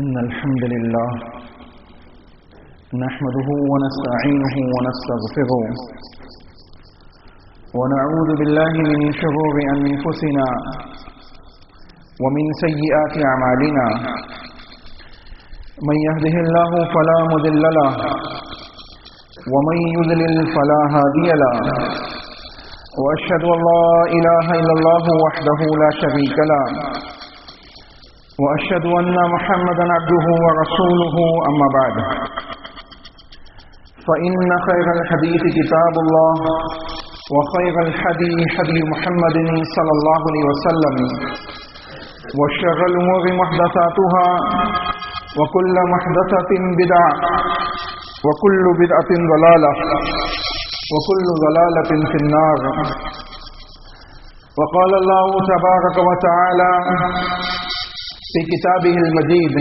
إن الحمد لله نحمده ونستعينه ونستغفره ونعوذ بالله من شرور أنفسنا ومن سيئات أعمالنا من يهده الله فلا مضل له ومن يضلل فلا هادي له وأشهد أن لا إله إلا الله وحده لا شريك له وأشهد أن محمدا عبده ورسوله أما بعد فإن خير الحديث كتاب الله وخير الهدي هدي محمد صلى الله عليه وسلم وشر الأمور محدثاتها وكل محدثة بدعة وكل بدعة ضلالة وكل ضلالة في النار. وقال الله تبارك وتعالى في كتابه المجيد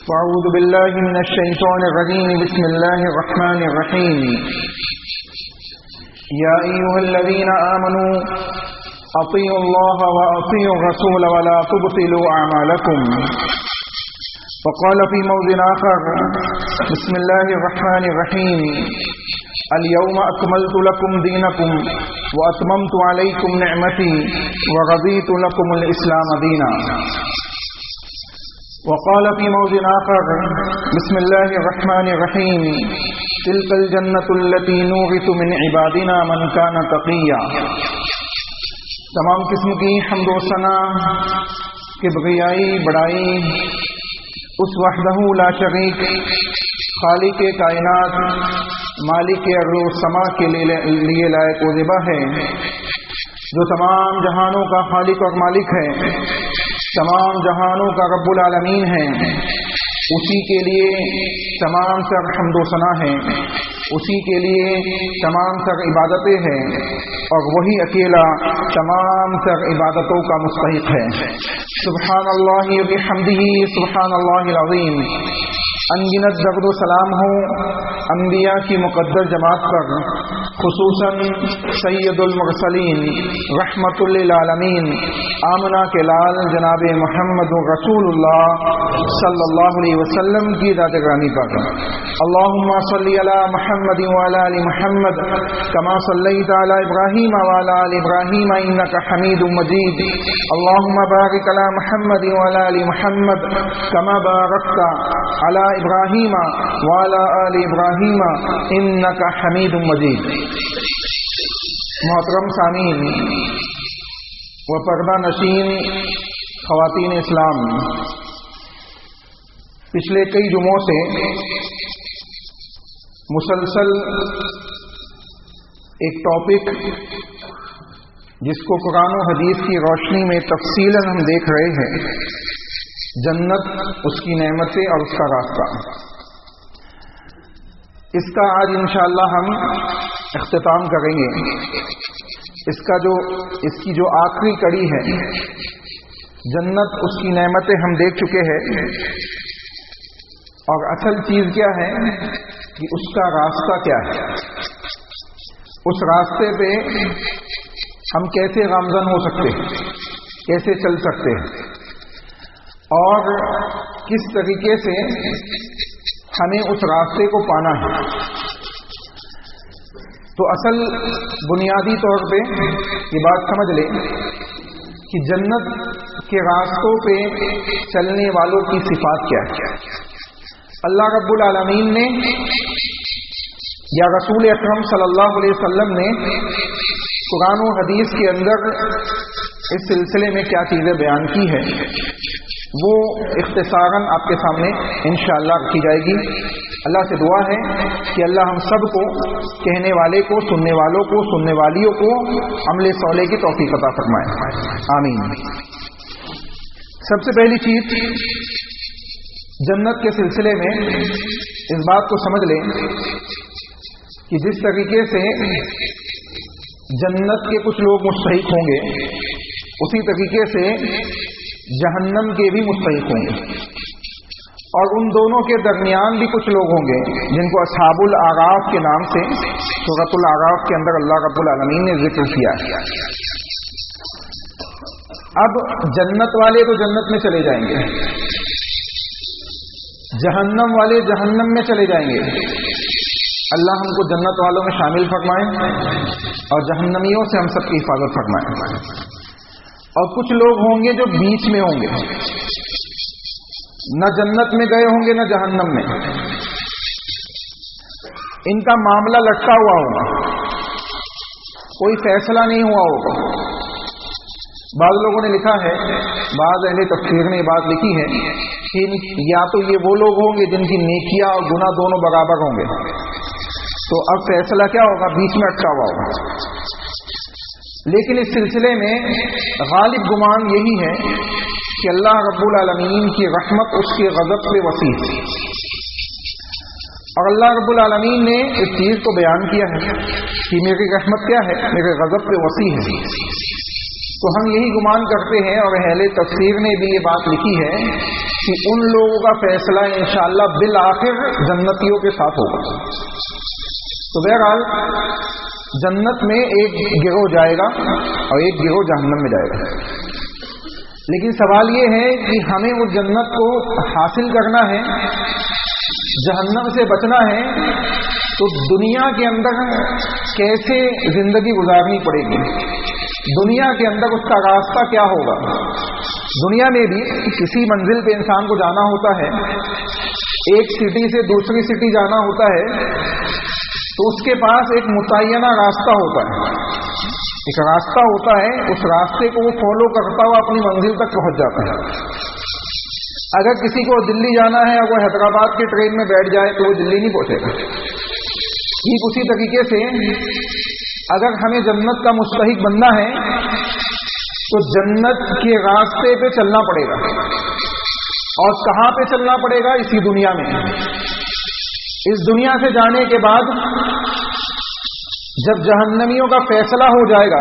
فأعوذ بالله من الشيطان الرجيم بسم الله الرحمن الرحيم يا أيها الذين آمنوا أطيعوا الله وأطيعوا الرسول ولا تبطلوا أعمالكم. وقال في موضع آخر بسم الله الرحمن الرحيم اليوم أكملت لكم دينكم وأتممت عليكم نعمتي ورضيت لكم الإسلام دينا. وقال في موضع آخر بسم الله الرحمن الرحيم تلك الجنة التي نورث من عبادنا من كان تقيا. تمام قسم کی حمد و ثنا کبریائی بڑائی اس وحدہ لا شریک خالق کائنات مالک ارض و سما کے لیے لائق و زیبا ہے، جو تمام جہانوں کا خالق اور مالک ہے، تمام جہانوں کا رب العالمین ہے. اسی کے لیے تمام سر حمد و ثنا ہے، اسی کے لیے تمام سر عبادتیں ہیں، اور وہی اکیلا تمام سر عبادتوں کا مستحق ہے. سبحان اللہ بحمدہ سبحان اللہ العظیم. انگنت درد و سلام ہو انبیاء کی مقدر جماعت پر، خصوصاً سید المرسلین رحمت للعالمین آمنہ کے لال جناب محمد رسول اللہ صلی اللہ علیہ وسلم کی ذات گرامی پر. اللہم صلی علی محمد وعلی آل محمد کما صلیت علی ابراہیم وعلی آل ابراہیم انک حمید مجید. اللہم بارک علی محمد وعلی آل محمد کما بارکت علی ابراہیم وعلی آل ابراہیم انک حمید مجید. محترم سامعین و پردہ نشین خواتین اسلام، پچھلے کئی جمعوں سے مسلسل ایک ٹاپک جس کو قرآن و حدیث کی روشنی میں تفصیلاً ہم دیکھ رہے ہیں، جنت، اس کی نعمتیں اور اس کا راستہ، اس کا آج انشاءاللہ ہم اختتام کریں گے۔ اس کی جو آخری کڑی ہے، جنت، اس کی نعمتیں ہم دیکھ چکے ہیں، اور اصل چیز کیا ہے کہ اس کا راستہ کیا ہے، اس راستے پہ ہم کیسے گامزن ہو سکتے ہیں، کیسے چل سکتے ہیں، اور کس طریقے سے ہمیں اس راستے کو پانا ہے۔ تو اصل بنیادی طور پہ یہ بات سمجھ لیں کہ جنت کے راستوں پہ چلنے والوں کی صفات کیا ہے۔ اللہ رب العالمین نے یا رسول اکرم صلی اللہ علیہ وسلم نے قرآن و حدیث کے اندر اس سلسلے میں کیا چیزیں بیان کی ہے، وہ اختصاراً آپ کے سامنے انشاءاللہ رکھی جائے گی۔ اللہ سے دعا ہے کہ اللہ ہم سب کو، کہنے والے کو، سننے والوں کو، سننے والیوں کو عمل صالح کی توفیق عطا فرمائے، آمین۔ سب سے پہلی چیز، جنت کے سلسلے میں اس بات کو سمجھ لیں کہ جس طریقے سے جنت کے کچھ لوگ مستحق ہوں گے، اسی طریقے سے جہنم کے بھی مستحق ہوں گے، اور ان دونوں کے درمیان بھی کچھ لوگ ہوں گے جن کو اصحاب الاعراف کے نام سے سورۃ الاعراف کے اندر اللہ رب العالمین نے ذکر کیا ہے۔ اب جنت والے تو جنت میں چلے جائیں گے، جہنم والے جہنم میں چلے جائیں گے۔ اللہ ہم کو جنت والوں میں شامل فرمائے اور جہنمیوں سے ہم سب کی حفاظت فرمائے۔ اور کچھ لوگ ہوں گے جو بیچ میں ہوں گے، نہ جنت میں گئے ہوں گے نہ جہنم میں، ان کا معاملہ لٹکا ہوا ہوگا، کوئی فیصلہ نہیں ہوا ہوگا۔ بعض لوگوں نے لکھا ہے، بعض اہل تفسیر نے یہ بات لکھی ہے کہ یا تو یہ وہ لوگ ہوں گے جن کی نیکیاں اور گناہ دونوں برابر ہوں گے، تو اب فیصلہ کیا ہوگا، بیچ میں اٹکا ہوا ہوگا۔ لیکن اس سلسلے میں غالب گمان یہی ہے کہ اللہ رب العالمین کی رحمت اس کے غضب سے وسیع ہے، اور اللہ رب العالمین نے اس چیز کو بیان کیا ہے کہ میری رحمت کیا ہے، میرے غضب سے وسیع ہے۔ تو ہم یہی گمان کرتے ہیں، اور اہل تفسیر نے بھی یہ بات لکھی ہے کہ ان لوگوں کا فیصلہ انشاءاللہ بالآخر جنتیوں کے ساتھ ہوگا۔ تو بہرحال جنت میں ایک گروہ جائے گا اور ایک گروہ جہنم میں جائے گا۔ لیکن سوال یہ ہے کہ ہمیں اس جنت کو حاصل کرنا ہے، جہنم سے بچنا ہے، تو دنیا کے اندر کیسے زندگی گزارنی پڑے گی، دنیا کے اندر اس کا راستہ کیا ہوگا۔ دنیا میں بھی کسی منزل پہ انسان کو جانا ہوتا ہے، ایک سٹی سے دوسری سٹی جانا ہوتا ہے، تو اس کے پاس ایک متعینہ راستہ ہوتا ہے، ایک راستہ ہوتا ہے، اس راستے کو وہ فالو کرتا ہوا اپنی منزل تک پہنچ جاتا ہے۔ اگر کسی کو دلی جانا ہے اور وہ حیدرآباد کی ٹرین میں بیٹھ جائے تو وہ دلی نہیں پہنچے گا۔ ٹھیک اسی طریقے سے اگر ہمیں جنت کا مستحق بننا ہے تو جنت کے راستے پہ چلنا پڑے گا، اور کہاں پہ چلنا پڑے گا، اسی دنیا میں۔ اس دنیا سے جانے کے بعد جب جہنمیوں کا فیصلہ ہو جائے گا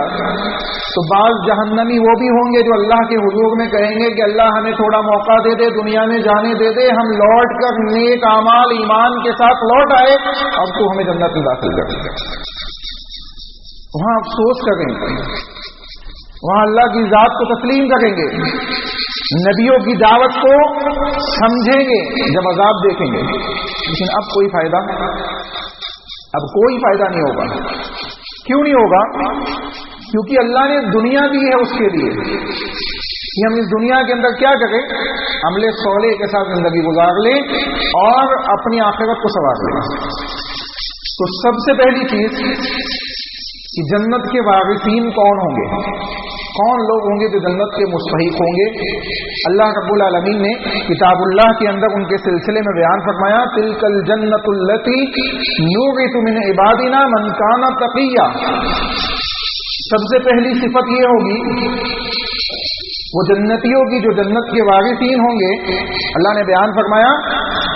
تو بعض جہنمی وہ بھی ہوں گے جو اللہ کے حضور میں کہیں گے کہ اللہ ہمیں تھوڑا موقع دے دے، دنیا میں جانے دے دے، ہم لوٹ کر نیک اعمال ایمان کے ساتھ لوٹ آئے، اب تو ہمیں جنت میں داخل کر دے۔ وہاں افسوس کریں گے، وہاں اللہ کی ذات کو تسلیم کریں گے، نبیوں کی دعوت کو سمجھیں گے جب عذاب دیکھیں گے۔ لیکن اب کوئی فائدہ نہیں ہوگا۔ کیوں نہیں ہوگا؟ کیونکہ اللہ نے دنیا دی ہے اس کے لیے کہ ہم اس دنیا کے اندر کیا کریں، عمل صالح کے ساتھ زندگی گزار لیں اور اپنی آخرت کو سنوار لیں۔ تو سب سے پہلی چیز کہ جنت کے وارثین کون ہوں گے، کون لوگ ہوں گے جو جنت کے مستحق ہوں گے؟ اللہ رب العالمین نے کتاب اللہ کے اندر ان کے سلسلے میں بیان فرمایا، تلک الجنۃ التی نورث من عبادنا من کان تقیا۔ سب سے پہلی صفت یہ ہوگی وہ جنتیوں کی جو جنت کے وارثین ہوں گے، اللہ نے بیان فرمایا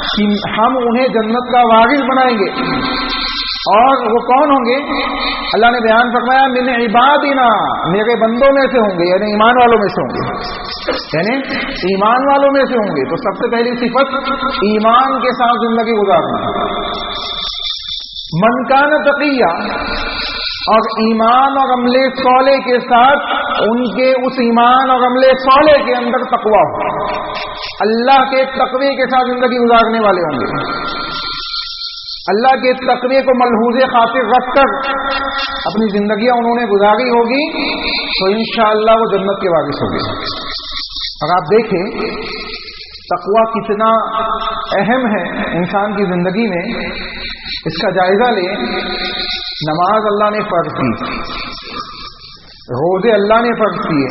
کہ ہم انہیں جنت کا وارث بنائیں گے۔ اور وہ کون ہوں گے؟ اللہ نے بیان فرمایا من عبادنا، میرے بندوں میں سے ہوں گے، یعنی ایمان والوں میں سے ہوں گے، یعنی ایمان والوں میں سے ہوں گے۔ تو سب سے پہلی صفت ایمان کے ساتھ زندگی گزارنا، من کان تقیا، اور ایمان اور عمل صالح کے ساتھ ان کے اس ایمان اور عمل صالح کے اندر تقویٰ ہو، اللہ کے تقوی کے ساتھ زندگی گزارنے والے ہوں گے۔ اللہ کے تقوی کو ملحوظ خاطر رکھ کر اپنی زندگیاں انہوں نے گزاری ہوگی تو انشاءاللہ وہ جنت کے وارث ہوں گے۔ اور آپ دیکھیں تقوی کتنا اہم ہے انسان کی زندگی میں، اس کا جائزہ لیں۔ نماز اللہ نے فرض کی، روزے اللہ نے فرض کیے،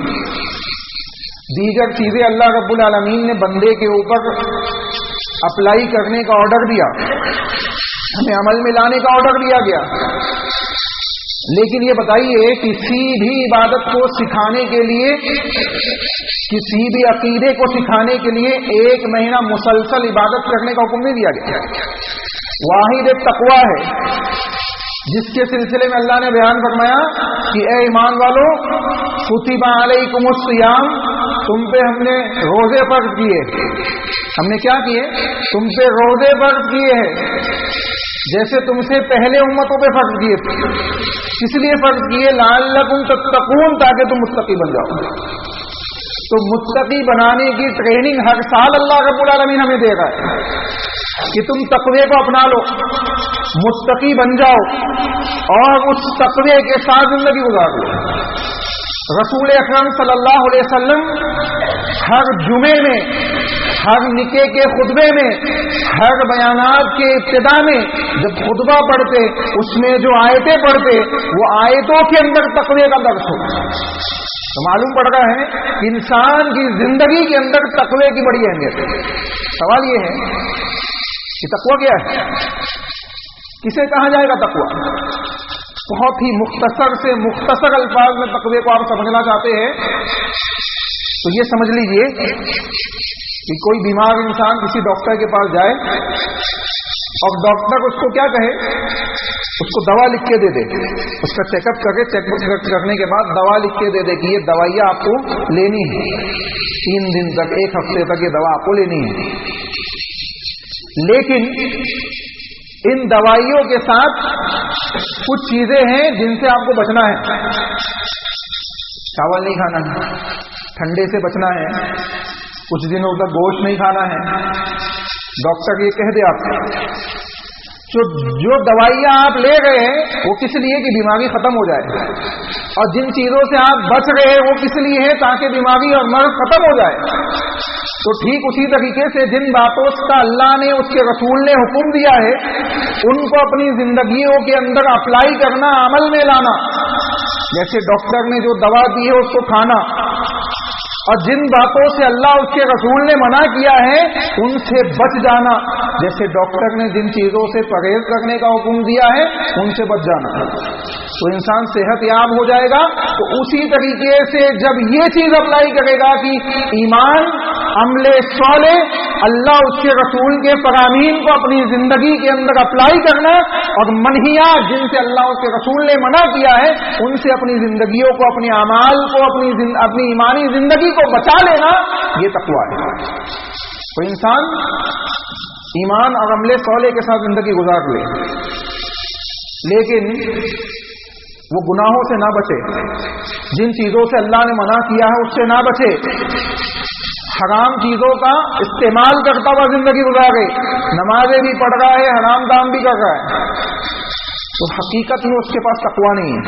دیگر چیزیں اللہ رب العالمین نے بندے کے اوپر اپلائی کرنے کا آرڈر دیا، ہمیں عمل میں لانے کا آرڈر دیا گیا۔ لیکن یہ بتائیے کسی بھی عبادت کو سکھانے کے لیے، کسی بھی عقیدے کو سکھانے کے لیے 1 مہینہ مسلسل عبادت کرنے کا حکم نہیں دیا گیا۔ واحد ایک تقویٰ ہے جس کے سلسلے میں اللہ نے بیان فرمایا کہ اے ایمان والو کتب علیکم الصیام، تم پہ ہم نے روزے فرض کیے۔ ہم نے کیا کیے؟ تم پہ روزے فرض کیے ہیں، جیسے تم سے پہلے امتوں پہ فرض کیے تھے۔ کس لیے فرض کیے؟ لعلکم تتقون، تاکہ تم متقی بن جاؤ۔ تو متقی بنانے کی ٹریننگ ہر سال اللہ رب العالمین ہمیں دے گا کہ تم تقوی کو اپنا لو، متقی بن جاؤ اور اس تقوی کے ساتھ زندگی گزار لو۔ رسول اکرم صلی اللہ علیہ وسلم ہر جمعے میں، ہر نکاح کے خطبے میں، ہر بیانات کے ابتدا میں جب خطبہ پڑھتے اس میں جو آیتیں پڑھتے وہ آیتوں کے اندر تقوی کا درس ہو۔ تو معلوم پڑ رہا ہے کہ انسان کی زندگی کے اندر تقوی کی بڑی اہمیت ہے۔ سوال یہ ہے کہ تقوی کیا ہے؟ کسے کہا جائے گا تقوی؟ بہت ہی مختصر سے مختصر الفاظ میں تقوی کو آپ سمجھنا چاہتے ہیں تو یہ سمجھ لیجئے کہ کوئی بیمار انسان کسی ڈاکٹر کے پاس جائے اور ڈاکٹر اس کو کیا کہے؟ اس کو دوا لکھ کے دے دے، اس کا چیک اپ کر کے چیک اپ کرنے کے بعد دوا لکھ کے دے دے کہ یہ دوائیاں آپ کو لینی ہے، 3 دن تک، 1 ہفتے تک یہ دوا آپ کو لینی ہے۔ لیکن ان دوائیوں کے ساتھ کچھ چیزیں ہیں جن سے آپ کو بچنا ہے۔ چاول نہیں کھانا ہے، ٹھنڈے سے بچنا ہے، کچھ دنوں تک گوشت نہیں کھانا ہے۔ ڈاکٹر یہ کہہ دے آپ کو جو دوائیاں آپ لے رہے ہیں وہ کس لیے کہ بیماری ختم ہو جائے، اور جن چیزوں سے آپ بچ رہے ہیں وہ کس لیے ہے؟ تاکہ بیماری اور مرض ختم ہو جائے۔ تو ٹھیک اسی طریقے سے جن باتوں کا اللہ نے، اس کے رسول نے حکم دیا ہے ان کو اپنی زندگیوں کے اندر اپلائی کرنا، عمل میں لانا۔ جیسے ڈاکٹر نے جو دوا دی ہے اس کو کھانا، اور جن باتوں سے اللہ اس کے رسول نے منع کیا ہے ان سے بچ جانا۔ جیسے ڈاکٹر نے جن چیزوں سے پرہیز کرنے کا حکم دیا ہے ان سے بچ جانا، تو انسان صحت یاب ہو جائے گا۔ تو اسی طریقے سے جب یہ چیز اپلائی کرے گا کہ ایمان، عمل صالح، اللہ اس کے رسول کے فرامین کو اپنی زندگی کے اندر اپلائی کرنا، اور منہیات جن سے اللہ اس کے رسول نے منع کیا ہے ان سے اپنی زندگیوں کو، اپنے اعمال کو، اپنی ایمانی زندگی کو بچا لینا، یہ تقویٰ ہے۔ تو انسان ایمان اور عمل صالح کے ساتھ زندگی گزار لے، لیکن وہ گناہوں سے نہ بچے، جن چیزوں سے اللہ نے منع کیا ہے اس سے نہ بچے، حرام چیزوں کا استعمال کرتا ہوا زندگی گزارے، نمازیں بھی پڑھ رہا ہے، حرام کام بھی کر رہا ہے، تو حقیقت میں اس کے پاس تقویٰ نہیں ہے۔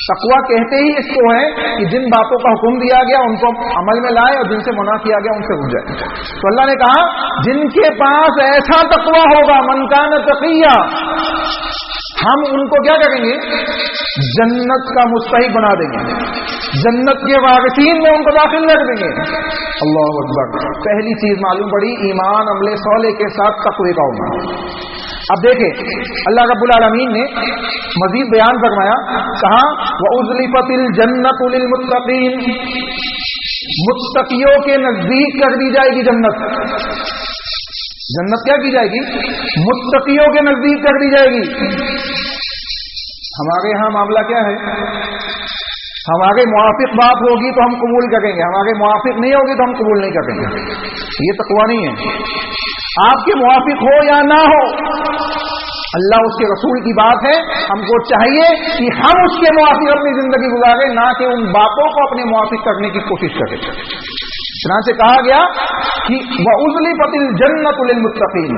تقویٰ کہتے ہی اس کو ہے کہ جن باتوں کا حکم دیا گیا ان کو عمل میں لائے، اور جن سے منع کیا گیا ان سے رک جائے۔ تو اللہ نے کہا جن کے پاس ایسا تقویٰ ہوگا، من کان تقیہ، ہم ان کو کیا کریں گے؟ جنت کا مستحق بنا دیں گے۔ جنت کے وارثین میں ان کو داخل کر دیں گے. اللہ اکبر. پہلی چیز معلوم پڑی ایمان عمل صالح کے ساتھ تقوی کا ہونا. اب دیکھیں اللہ رب العالمین نے مزید بیان فرمایا, کہا وَأُزْلِفَتِ الْجَنَّةُ لِلْمُتَّقِينَ, متقیوں کے نزدیک کر دی جائے گی جنت. جنت کیا کی جائے گی؟ متقیوں کے نزدیک کر دی جائے گی. ہمارے ہاں معاملہ کیا ہے؟ ہمارے موافق بات ہوگی تو ہم قبول کریں گے, ہمارے موافق نہیں ہوگی تو ہم قبول نہیں کریں گے. یہ تقویٰ نہیں ہے. آپ کے موافق ہو یا نہ ہو, اللہ اس کے رسول کی بات ہے, ہم کو چاہیے کہ ہم اس کے موافق اپنی زندگی گزاریں, نہ کہ ان باتوں کو اپنے موافق کرنے کی کوشش کریں. چنانچہ کہا گیا کہ وَأُزْلِفَتِ الْجَنَّةُ لِلْمُتَّقِينَ,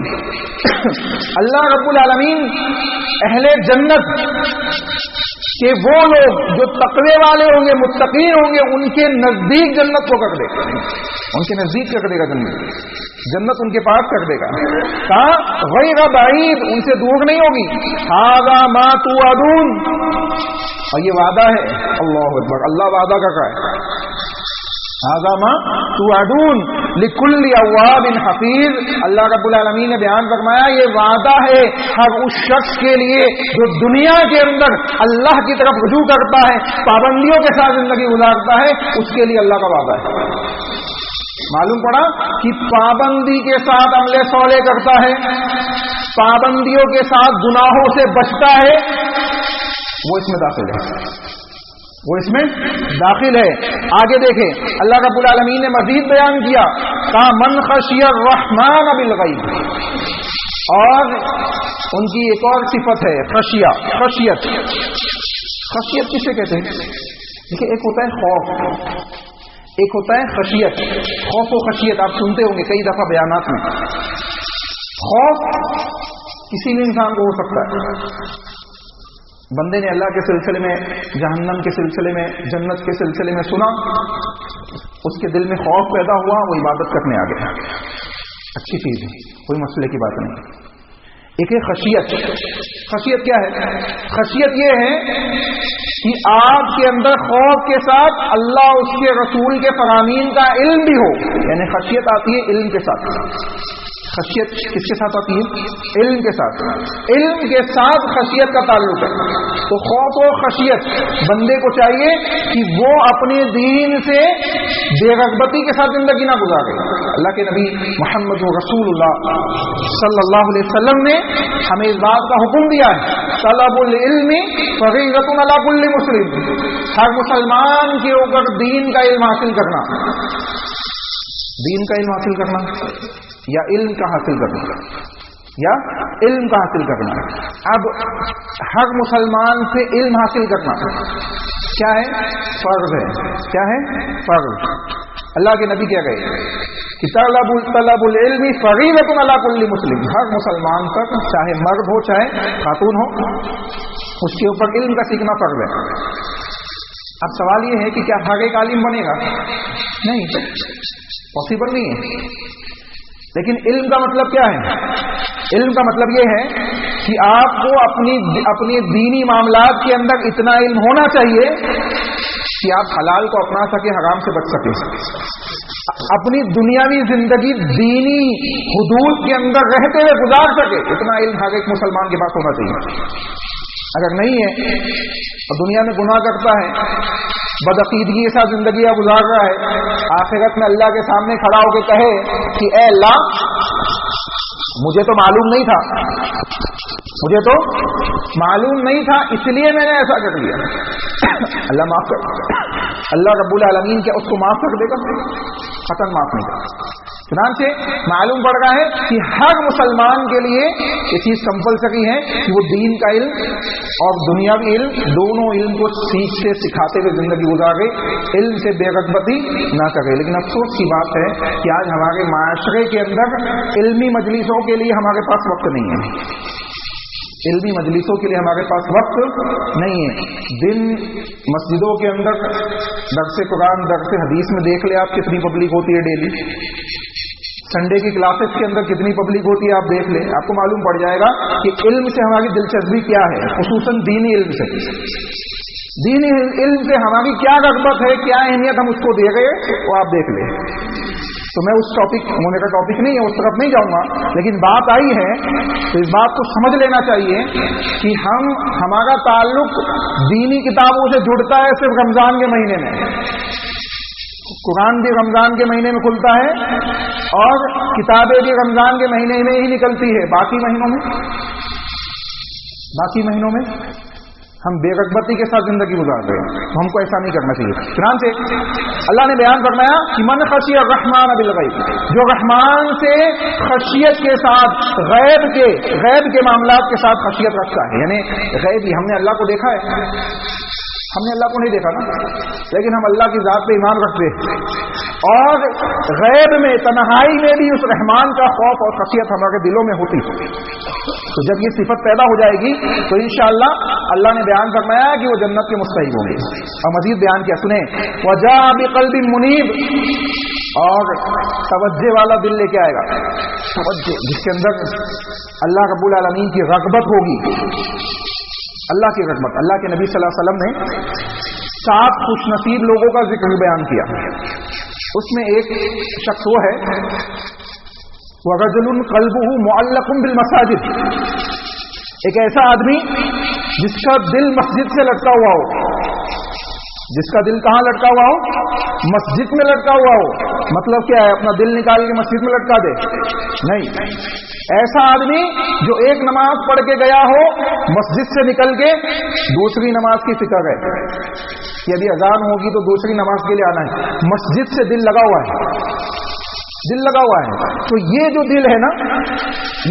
اللہ رب العالمین اہل جنت کہ وہ لوگ جو تقوی والے ہوں گے, متقین ہوں گے, ان کے نزدیک جنت کو کر دے گا. ان کے نزدیک کر دے گا جنت ان کے پاس کر دے گا. کہا غیر بعید, ان سے دور نہیں ہوگی. ھذا ما توعدون, اور یہ وعدہ ہے. اللہ اکبر. اللہ وعدہ کر رہا ہے. ھذا ما توعدون لکل اواب حفیظ. اللہ رب العالمین نے بیان فرمایا یہ وعدہ ہے ہر اس شخص کے لیے جو دنیا کے اندر اللہ کی طرف رجوع کرتا ہے, پابندیوں کے ساتھ زندگی گزارتا ہے, اس کے لیے اللہ کا وعدہ ہے. معلوم پڑا کہ پابندی کے ساتھ عمل صالح کرتا ہے, پابندیوں کے ساتھ گناہوں سے بچتا ہے, وہ اس میں داخل ہے. وہ اس میں داخل ہے. آگے دیکھیں اللہ رب العالمین نے مزید بیان کیا, کہا من خشی الرحمن بالغیب, اور ان کی ایک اور صفت ہے خشیت. خشیت کسے کہتے ہیں؟ دیکھیں ایک ہوتا ہے خوف, ایک ہوتا ہے خشیت. خوف و خشیت آپ سنتے ہوں گے کئی دفعہ بیانات میں. خوف کسی بھی انسان کو ہو سکتا ہے. بندے نے اللہ کے سلسلے میں, جہنم کے سلسلے میں, جنت کے سلسلے میں سنا, اس کے دل میں خوف پیدا ہوا, وہ عبادت کرنے آ گیا. اچھی چیز ہے, کوئی مسئلے کی بات نہیں. ایک ہے خشیت. خشیت کیا ہے؟ خشیت یہ ہے کہ آپ کے اندر خوف کے ساتھ اللہ اس کے رسول کے فرامین کا علم بھی ہو, یعنی خشیت آتی ہے علم کے ساتھ. خشیت کس کے ساتھ آتی ہے؟ علم کے ساتھ. علم کے ساتھ خشیت کا تعلق ہے. تو خوف و خشیت بندے کو چاہیے کہ وہ اپنے دین سے بے رغبتی کے ساتھ زندگی نہ گزارے. اللہ کے نبی محمد رسول اللہ صلی اللہ علیہ وسلم نے ہمیں اس بات کا حکم دیا ہے, طلب العلم فریضۃ علی کل مسلم, ہر مسلمان کے اوپر دین کا علم حاصل کرنا. دین کا علم حاصل کرنا یا علم کا حاصل کرنا, یا علم کا حاصل کرنا. اب ہر مسلمان سے علم حاصل کرنا کیا ہے؟ فرض ہے. کیا ہے؟ فرض. اللہ کے نبی کیا گئے کہ طلب العلم فریضۃ علی کل مسلم, ہر مسلمان پر چاہے مرد ہو چاہے خاتون ہو, اس کے اوپر علم کا سیکھنا فرض ہے. اب سوال یہ ہے کہ کیا ہر ایک عالم بنے گا؟ نہیں, پاسبل نہیں ہے. لیکن علم کا مطلب کیا ہے؟ علم کا مطلب یہ ہے کہ آپ کو اپنی دینی معاملات کے اندر اتنا علم ہونا چاہیے کہ آپ حلال کو اپنا سکے, حرام سے بچ سکے. اپنی دنیاوی زندگی دینی حدود کے اندر رہتے ہوئے گزار سکے, اتنا علم ہر ایک مسلمان کے پاس ہونا چاہیے. اگر نہیں ہے اور دنیا میں گناہ کرتا ہے, بدعقیدگی کے ساتھ زندگی گزار رہا ہے, آخرت میں اللہ کے سامنے کھڑا ہو کے کہے کہ اے اللہ مجھے تو معلوم نہیں تھا, مجھے تو معلوم نہیں تھا اس لیے میں نے ایسا کر لیا, اللہ معاف کر. اللہ رب العالمین کیا اس کو معاف کر دے گا؟ قطعاً معاف نہیں کرے. چنانچہ معلوم پڑ رہا ہے کہ ہر مسلمان کے لیے یہ چیز کمپلسری ہے کہ وہ دین کا علم اور دنیاوی علم دونوں علم کو سیکھتے سکھاتے ہوئے زندگی گزارے, علم سے بے رغبتی نہ کرے. لیکن افسوس کی بات ہے کہ آج ہمارے معاشرے کے اندر علمی مجلسوں کے لیے ہمارے پاس وقت نہیں ہے. علمی مجلسوں کے لیے ہمارے پاس وقت نہیں ہے. دن مسجدوں کے اندر درس قرآن, درس حدیث میں دیکھ لے آپ کتنی پبلک ہوتی ہے ڈیلی. سنڈے کی کلاسز کے اندر کتنی پبلک ہوتی ہے آپ دیکھ لیں، آپ کو معلوم پڑ جائے گا کہ علم سے ہماری دلچسپی کیا ہے، خصوصاً دینی علم سے. دینی علم سے ہماری کیا رغبت ہے، کیا اہمیت ہم اس کو دے گئے، وہ آپ دیکھ لیں. تو میں اس ٹاپک ہونے کا ٹاپک نہیں ہے، اس طرف نہیں جاؤں گا، لیکن بات آئی ہے تو اس بات کو سمجھ لینا چاہیے کہ ہمارا تعلق دینی کتابوں سے جڑتا ہے صرف رمضان کے مہینے میں. قرآن بھی رمضان کے مہینے میں کھلتا ہے اور کتابیں بھی رمضان کے مہینے میں ہی نکلتی ہے. باقی مہینوں میں ہم بے رغبتی کے ساتھ زندگی گزار رہے ہیں. تو ہم کو ایسا نہیں کرنا چاہیے. چنانچہ اللہ نے بیان فرمایا کہ من خشی الرحمن بالغیب، جو رحمان سے خشیت کے ساتھ غیب کے معاملات کے ساتھ خشیت رکھتا ہے. یعنی غیب ہم نے اللہ کو دیکھا ہے، ہم نے اللہ کو نہیں دیکھا نا، لیکن ہم اللہ کی ذات پہ ایمان رکھتے ہیں، اور غیب میں تنہائی میں بھی اس رحمان کا خوف اور خشیت ہمارے دلوں میں ہوتی ہے. تو جب یہ صفت پیدا ہو جائے گی تو انشاءاللہ اللہ نے بیان فرمایا کہ وہ جنت کے مستحق ہوں گے. اور مزید بیان کیا سنیں، وَجَاءَ بِقَلْبٍ مُنِيبٍ، اور توجہ والا دل لے کے آئے گا. توجہ جس کے اندر اللہ رب العالمین کی رغبت ہوگی، اللہ کی رغبت. اللہ کے نبی صلی اللہ علیہ وسلم نے 7 خوش نصیب لوگوں کا ذکر بیان کیا. اس میں ایک شخص وہ ہے وَرَجُلٌ قَلْبُهُ مُعَلَّقٌ بِالْمَسَاجِدِ، ایک ایسا آدمی جس کا دل مسجد سے لٹکا ہوا ہو. جس کا دل کہاں لٹکا ہوا ہو؟ مسجد میں لٹکا ہوا ہو. مطلب کیا ہے، اپنا دل نکال کے مسجد میں لٹکا دے؟ نہیں. ایسا آدمی جو ایک نماز پڑھ کے گیا ہو، مسجد سے نکل کے دوسری نماز کی فکر ہے کہ ابھی اذان ہوگی تو دوسری نماز کے لیے آنا ہے. مسجد سے دل لگا ہوا ہے، دل لگا ہوا ہے. تو یہ جو دل ہے نا،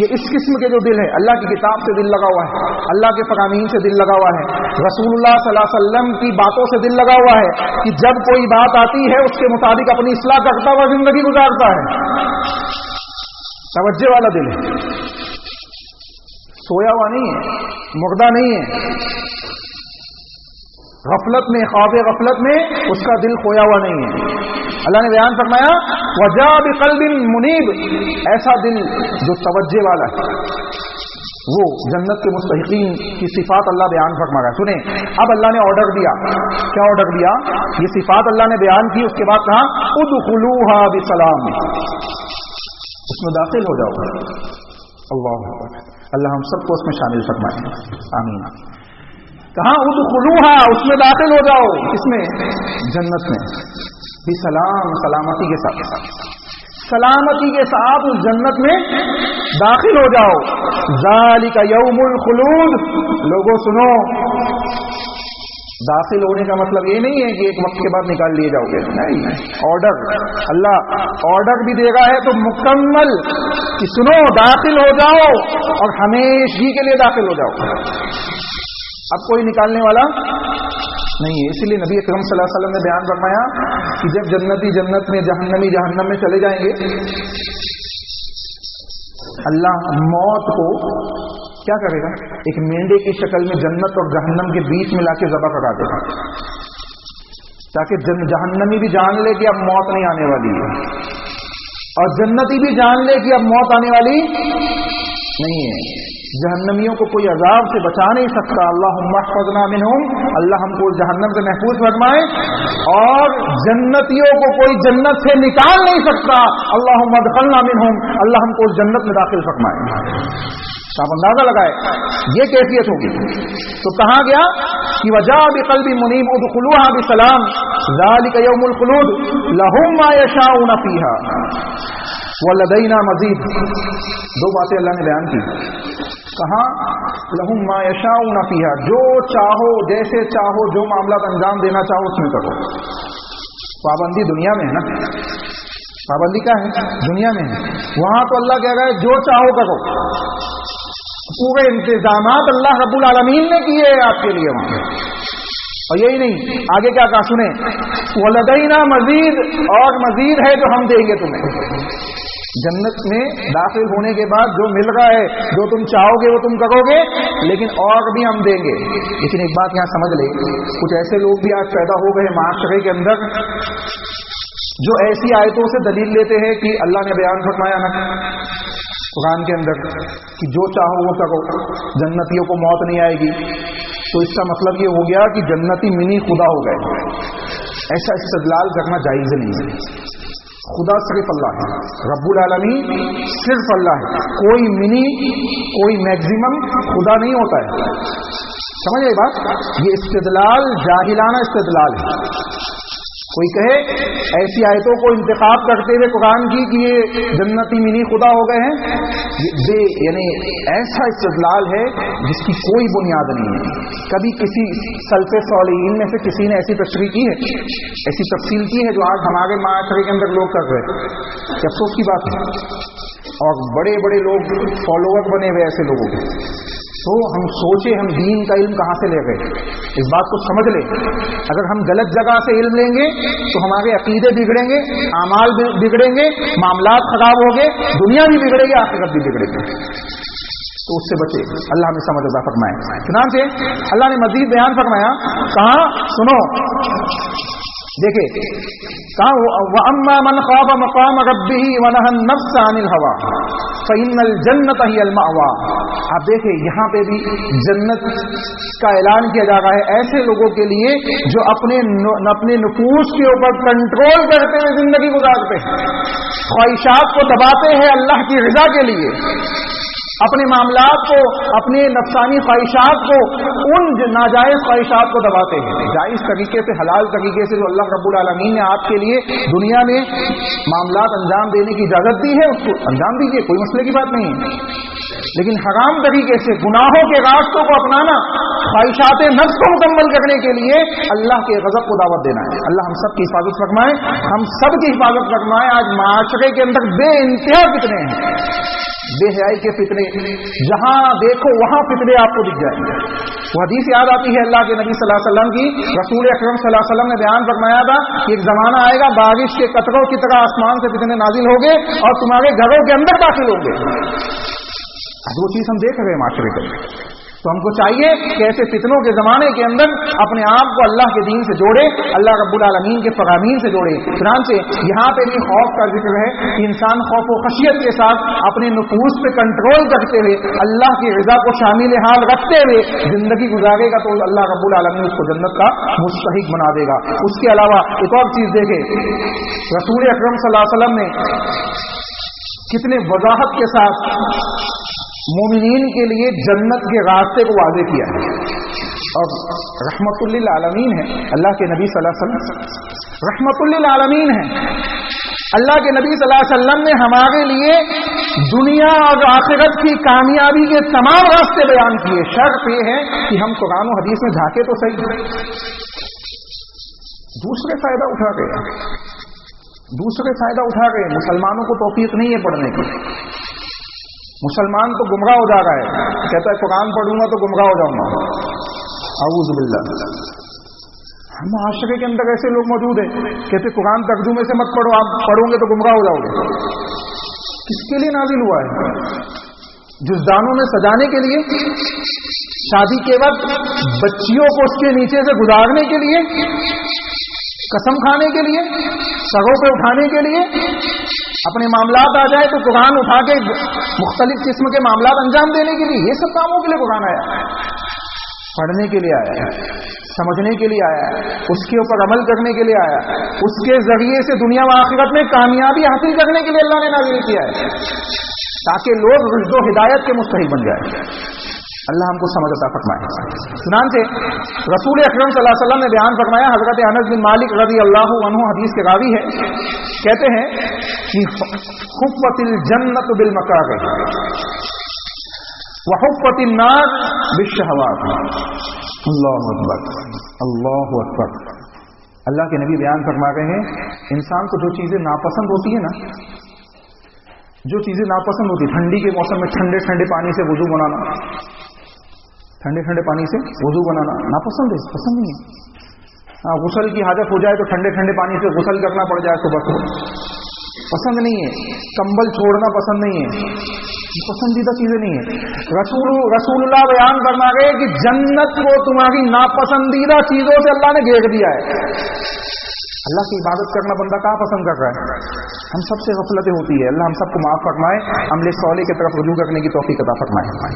یہ اس قسم کے جو دل ہے، اللہ کی کتاب سے دل لگا ہوا ہے، اللہ کے فرامین سے دل لگا ہوا ہے، رسول اللہ صلی اللہ علیہ وسلم کی باتوں سے دل لگا ہوا ہے کہ جب کوئی بات آتی ہے اس کے مطابق اپنی اصلاح کرتا ہوا زندگی گزارتا ہے. توجہ والا دل ہے، سویا ہوا نہیں ہے، مردہ نہیں ہے. غفلت میں، خواب غفلت میں اس کا دل کھویا ہوا نہیں ہے. اللہ نے بیان فرمایا وَجَاءَ بِقَلْبٍ مُنِيبٍ، ایسا دل جو توجہ والا ہے، وہ جنت کے مستحقین کی صفات اللہ بیان فرما رہا ہے. سنیں، اب اللہ نے آرڈر دیا. کیا آرڈر دیا؟ یہ صفات اللہ نے بیان کی، اس کے بعد کہا ادخلوها بسلام، اس میں داخل ہو جاؤ. اللہ اللہ ہم سب کو اس میں شامل فرمائے، آمین. کہاں؟ ادخلوها، اس میں داخل ہو جاؤ. اس میں؟ جنت میں. بسلام، سلامتی کے ساتھ، سلامتی کے ساتھ اس جنت میں داخل ہو جاؤ. ذالک یوم الخلود، لوگوں سنو، داخل ہونے کا مطلب یہ نہیں ہے کہ ایک وقت کے بعد نکال لیے جاؤ گے، نہیں. آرڈر، اللہ آرڈر بھی دے گا ہے تو مکمل کہ سنو داخل ہو جاؤ اور ہمیشہ کے لیے داخل ہو جاؤ. اب کوئی نکالنے والا نہیں ہے. اسی لیے نبی اکرم صلی اللہ علیہ وسلم نے بیان فرمایا کہ جب جنتی جنت میں، جہنمی جہنم میں چلے جائیں گے، اللہ موت کو کیا کرے گا؟ ایک مینڈے کی شکل میں جنت اور جہنم کے بیچ میں لا کے ذبح کرا دے گا، تاکہ جہنمی بھی جان لے کہ اب موت نہیں آنے والی ہے، اور جنتی بھی جان لے کہ اب موت آنے والی نہیں ہے. جہنمیوں کو کوئی عذاب سے بچا نہیں سکتا. اللہم احفظنا منہم، اللہ ہم کو جہنم سے محفوظ فرمائے. اور جنتیوں کو کوئی جنت سے نکال نہیں سکتا. اللہم ادخلنا منہم، اللہ ہم کو جنت میں داخل فرمائے. آپ اندازہ لگائے یہ کیفیت ہوگی. تو کہاں گیا کہ وجاء بقلب منیب ادخلوها بسلام ذالک یوم الخلود لہم ما یشاؤون فیہا ولدینا مزید. 2 باتیں اللہ نے بیان کی. کہاں؟ لہم ما یشاؤون فیہا، جو چاہو، جیسے چاہو، جو معاملات انجام دینا چاہو اس میں کرو. پابندی دنیا میں ہے نا، پابندی کیا ہے؟ دنیا میں ہے. وہاں تو اللہ کہہ رہا ہے جو چاہو کرو. پورے انتظامات اللہ رب العالمین نے کیے ہیں آپ کے لیے وہاں. اور یہی نہیں، آگے کیا کہا سنیں، ولدینا مزید، اور مزید ہے جو ہم دیں گے تمہیں. جنت میں داخل ہونے کے بعد جو مل رہا ہے، جو تم چاہو گے وہ تم کرو گے، لیکن اور بھی ہم دیں گے. لیکن ایک بات یہاں سمجھ لیں، کچھ ایسے لوگ بھی آج پیدا ہو گئے معاشرے کے اندر جو ایسی آیتوں سے دلیل لیتے ہیں کہ اللہ نے بیان فرمایا نا قرآن کے اندر کہ جو چاہو وہ کرو، جنتیوں کو موت نہیں آئے گی، تو اس کا مطلب یہ ہو گیا کہ جنتی منی خدا ہو گئے. ایسا استدلال کرنا جائز نہیں ہے. خدا صرف اللہ ہے، رب العالمین صرف اللہ ہے. کوئی منی کوئی میکزیمم خدا نہیں ہوتا ہے. سمجھ گئے بات؟ یہ استدلال جاہلانہ استدلال ہے. کوئی کہے ایسی آیتوں کو انتخاب کرتے ہوئے قرآن کی کہ یہ جنتی منی خدا ہو گئے ہیں، یعنی ایسا استدلال ہے جس کی کوئی بنیاد نہیں ہے. کبھی کسی سلف صالحین میں سے کسی نے ایسی تشریح کی ہے، ایسی تفصیل کی ہے جو آج ہمارے معاشرے کے اندر لوگ کر رہے ہیں؟ کہ افسوس کی بات ہے. اور بڑے بڑے لوگ فالوور بنے ہوئے ایسے لوگوں کے. تو ہم سوچے ہم دین کا علم کہاں سے لے گئے، اس بات کو سمجھ لیں. اگر ہم غلط جگہ سے علم لیں گے تو ہمارے عقیدے بگڑیں گے، اعمال بگڑیں گے، معاملات خراب ہوں گے، دنیا بھی بگڑے گی، آخرت بھی بگڑے گی. تو اس سے بچے، اللہ ہمیں سمجھ عطا فرمائے. چنانچہ اللہ نے مزید بیان فرمایا، کہا سنو، دیکھیں کہا وَأَمَّا مَنْ خَافَ مَقَامَ رَبِّهِ وَنَهَى النَّفْسَ عَنِ الْهَوَىٰ فَإِنَّ الْجَنَّةَ هِيَ الْمَأْوَىٰ. آپ دیکھیں یہاں پہ بھی جنت کا اعلان کیا جا رہا ہے ایسے لوگوں کے لیے جو اپنے نفوس کے اوپر کنٹرول کرتے ہوئے زندگی گزارتے ہیں، خواہشات کو دباتے ہیں اللہ کی رضا کے لیے، اپنے معاملات کو، اپنے نفسانی خواہشات کو، ان ناجائز خواہشات کو دباتے ہیں. جائز طریقے سے، حلال طریقے سے جو اللہ رب العالمین نے آپ کے لیے دنیا میں معاملات انجام دینے کی اجازت دی ہے اس کو انجام دیجیے، کوئی مسئلے کی بات نہیں ہے. لیکن حرام طریقے سے گناہوں کے راستوں کو اپنانا، خواہشات نفس کو مکمل کرنے کے لیے اللہ کے غضب کو دعوت دینا ہے. اللہ ہم سب کی حفاظت فرمائے، ہم سب کی حفاظت فرمائے. آج معاشرے کے اندر بے انتہا فتنے ہیں، بے حیائی کے فتنے، جہاں دیکھو وہاں فتنے آپ کو دکھ جائیں گے. وہ حدیث یاد آتی ہے اللہ کے نبی صلی اللہ علیہ وسلم کی. رسول اکرم صلی اللہ علیہ وسلم نے بیان فرمایا تھا کہ ایک زمانہ آئے گا بارش کے قطروں کی طرح آسمان سے فتنے نازل ہوں گے اور تمہارے گھروں کے اندر داخل ہوں گے. وہ چیز ہم دیکھ رہے ہیں معاشرے کے اندر. تو ہم کو چاہیے کہ ایسے فتنوں کے زمانے کے اندر اپنے آپ کو اللہ کے دین سے جوڑے، اللہ رب العالمین کے فرامین سے جوڑے. چنانچہ یہاں پہ بھی خوف کا ذکر ہے کہ انسان خوف و خشیت کے ساتھ اپنے نفوس پہ کنٹرول کرتے ہوئے، اللہ کی رضا کو شامل حال رکھتے ہوئے زندگی گزارے گا تو اللہ رب العالمین اس کو جنت کا مستحق بنا دے گا. اس کے علاوہ ایک اور چیز دیکھیں، رسول اکرم صلی اللہ علیہ وسلم نے کتنے وضاحت کے ساتھ مومنین کے لیے جنت کے راستے کو واضح کیا ہے. اور رحمت للعالمین ہے اللہ کے نبی صلی اللہ علیہ وسلم، رحمت للعالمین ہے اللہ کے نبی صلی اللہ علیہ وسلم نے ہمارے لیے دنیا اور آخرت کی کامیابی کے تمام راستے بیان کیے. شرط یہ ہے کہ ہم قرآن و حدیث میں جھانکے تو صحیح. دوسرے فائدہ اٹھا گئے، مسلمانوں کو توفیق نہیں ہے پڑھنے کی. مسلمان تو گمراہ ہو جا رہا ہے، کہتا ہے قرآن پڑھوں گا تو گمراہ ہو جاؤں گا. اعوذ باللہ. ہم معاشرے کے اندر ایسے لوگ موجود ہیں کہتے قرآن ترجمے سے مت پڑھو، آپ پڑھو گے تو گمراہ ہو جاؤ گے. کس کے لیے نازل ہوا ہے؟ جزدانوں میں سجانے کے لیے، شادی کے وقت بچیوں کو اس کے نیچے سے گزارنے کے لیے، قسم کھانے کے لیے، سروں پہ اٹھانے کے لیے. اپنے معاملات آ جائے تو قرآن اٹھا کے مختلف قسم کے معاملات انجام دینے کے لیے. یہ سب کاموں کے لیے قرآن آیا ہے. پڑھنے کے لیے آیا ہے، سمجھنے کے لیے آیا ہے، اس کے اوپر عمل کرنے کے لیے آیا ہے، اس کے ذریعے سے دنیا و آخرت میں کامیابی حاصل کرنے کے لیے اللہ نے نازل کیا ہے تاکہ لوگ رشد و ہدایت کے مستحق بن جائیں. اللہ ہم کو سمجھ عطا فرمائے. چنانچہ رسول اکرم صلی اللہ علیہ وسلم نے بیان فرمایا، حضرت انس بن مالک رضی اللہ عنہ حدیث کے راوی ہے، کہتے ہیں کہ حفت الجنت بالمکارہ وحفت النار بالشہوات. اللہ اکبر، اللہ اکبر. اللہ کے نبی بیان فرما رہے ہیں انسان کو جو چیزیں ناپسند ہوتی ہیں نا، جو چیزیں ناپسند ہوتی، ٹھنڈی کے موسم میں ٹھنڈے ٹھنڈے پانی سے وضو بنانا، ٹھنڈے پانی سے وضو بنانا ناپسند ہے، پسند نہیں ہے. غسل کی حاجت ہو جائے تو ٹھنڈے پانی سے غسل کرنا پڑ جائے صبح کو، پسند نہیں ہے. کمبل چھوڑنا پسند نہیں ہے، پسندیدہ چیزیں نہیں ہے. رسول اللہ بیان فرما گئے کہ جنت کو تمہاری ناپسندیدہ چیزوں سے اللہ نے گھیر دیا ہے. اللہ کی عبادت کرنا بندہ کہاں پسند کر رہا ہے؟ ہم سب سے غفلتیں ہوتی ہے. اللہ ہم سب کو معاف فرمائے, عمل صالح کی طرف رجوع کرنے کی توفیق عطا فرمائے.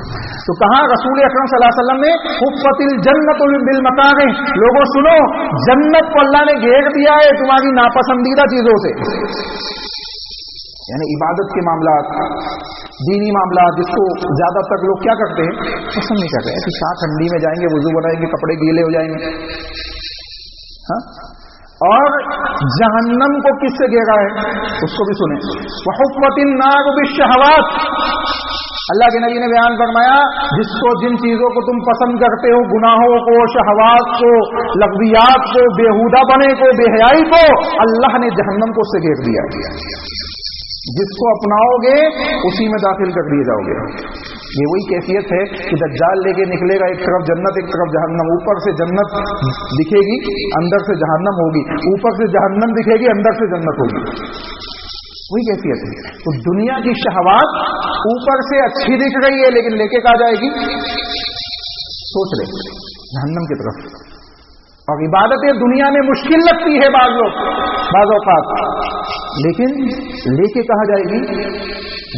تو کہا رسول اکرم صلی اللہ علیہ وسلم نے حفت الجنت بالمکارہ, لوگوں سنو, جنت کو اللہ نے گھیر دیا ہے تمہاری ناپسندیدہ چیزوں سے. یعنی عبادت کے معاملات, دینی معاملات, جس کو زیادہ تر لوگ کیا کرتے ہیں, پسند نہیں کرتے ہیں کہ شاہ ٹھنڈی میں جائیں گے, وضو بنائیں گے, کپڑے گیلے ہو جائیں گے. ہاں, اور جہنم کو کس سے گھیرا ہے اس کو بھی سنیں. وحفت النار بالشہوات, اللہ کے نبی نے بیان فرمایا جس کو جن چیزوں کو تم پسند کرتے ہو, گناہوں کو, شہوات کو, لغویات کو, بےہودہ بنے کو, بے حیائی کو, اللہ نے جہنم کو اس سے گھیر دیا. جس کو اپناؤ گے اسی میں داخل کر دیے جاؤ گے. یہ وہی کیفیت ہے کہ دجال لے کے نکلے گا, ایک طرف جنت ایک طرف جہنم, اوپر سے جنت دکھے گی اندر سے جہنم ہوگی, اوپر سے جہنم دکھے گی اندر سے جنت ہوگی. وہی کیفیت ہے. تو دنیا کی شہوات اوپر سے اچھی دکھ رہی ہے لیکن لے کے کہاں جائے گی, سوچ لے, جہنم کی طرف. اور عبادتیں دنیا میں مشکل لگتی ہے بعض اوقات, لیکن لے کے کہاں جائے گی,